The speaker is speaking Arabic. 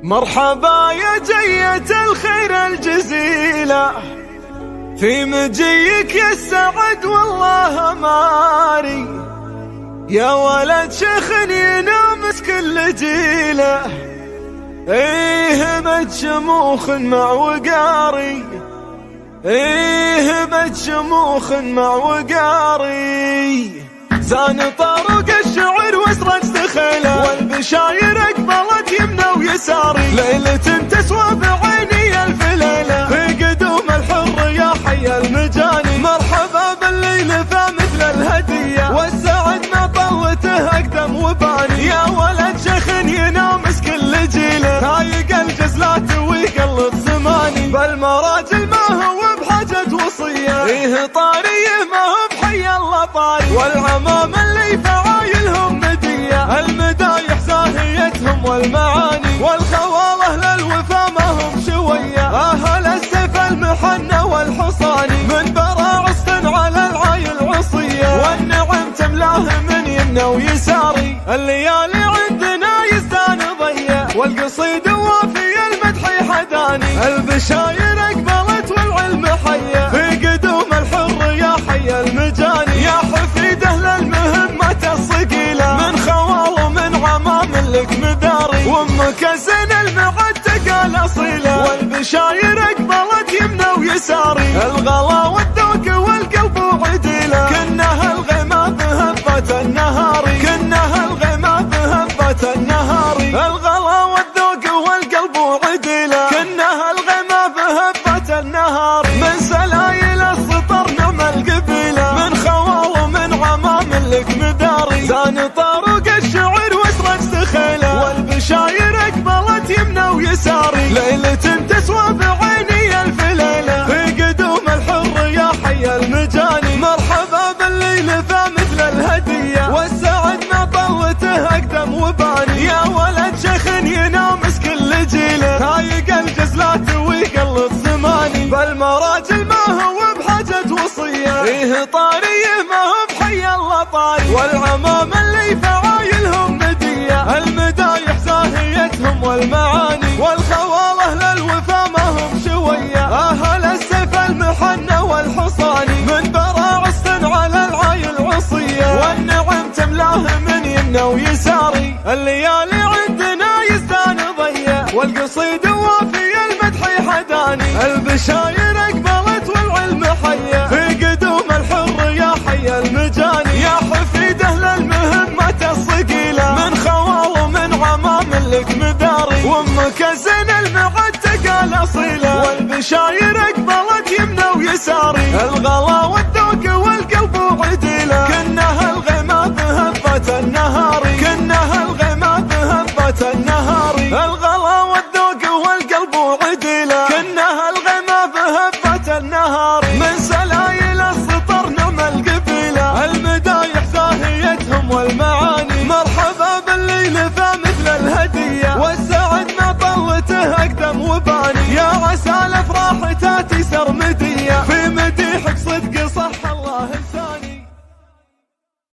مرحبا يا جية الخير الجزيلة، في مجيك يا السعد والله ماري، يا ولد شيخ ينامس كل جيله، ايه همت شموخ مع وقاري، ايه همت شموخ مع وقاري، زان طرق الشعر واسرج دخله، والبشاير اقبلت يمنى ويساري، ليلة تسوى بعيني الف ليلة، في قدوم الحر يا حي المجاني، مرحبا بالليل فمثل الهدية، والسعد ما طوته اقدم وباني، يا ولد شيخ ينامس كل جيله، ضايق الجزلات ويقلب زماني، بالمراجل ما هو بحاجة وصية، ايه طاريه ما هو بحي الله طاري، والعمام اللي فعايلهم مدية، المدايح زاهيتهم والمعاني، والخواله للوفا ما هم شوية، اهل السيف المحنة والحصاني، من براعست على العايل عصية، والنعم تملاه من يمنى ويساري، الليالي عندنا يزدان ضية، والقصيد وافي المدح حداني، البشاير اقبلت والعلم حية، في قدوم الحر يا حي المجاني، يا حفيده للمهمات الثقيلة، من خوال ومن عمام لك مداري، وامك زين المعتقة الاصيلة، والبشاير اقبلت يمنى ويساري، الغلا والذوق والقلب وعديله، كنها الغيمة بهبة النهاري، كنها الغيمة بهبة النهاري، الغلا والذوق والقلب وعديله، كنها الغيمة بهبة النهاري، من سلايل السطر نعم القبيلة، من خوال ومن عمام لك مداري، زان طرق الشعر واسرج دخيله، والبشاير اقبلت يمنى ويساري، ليلة تسوى بعيني الف ليلة، في قدوم الحر يا حي المجاني، مرحبا بالليل فمثل الهدية، والسعد ما طوته اقدم وباني، يا ولد شيخ ينامس كل جيله، ضايق الجزلات ويقلب زماني، بالمراجل ما هو بحاجة وصية، ايه طاريه ما هو بحي الله طاري، والعمام اللي فعايلهم مدية، المدايح زاهيتهم والمعاني، والخواله للوفا ما هم شوية، اهل السيف المحنة والحصاني، من براعست على العايل عصية، والنعم تملاه من يمنى ويساري، الليالي عندنا يزدان ضية، والقصيد وافي المدح حداني، البشاير اقبلت والعلم حية، في قدوم الحر يا حي المجاني، يا حفيده للمهمات الثقيلة، من خوال ومن عمام لك مداري، وامك زين المعتقة الاصيلة، والبشاير اقبلت يمنى ويساري، الغلا والذوق والقلب وعديله، كنها الغيمة بهبة النهاري، كنها الغيمة بهبة النهاري، الغلا والذوق والقلب وعديله، كنها الغيمة بهبة النهاري، من سلايل السطر نعم القبيلة، المدايح زاهيتهم والمعاني، مرحبا بالليل فمثل الهدية، والسعد ما طوته اقدم وباني، يا عسى الافراح تاتي سرمدية،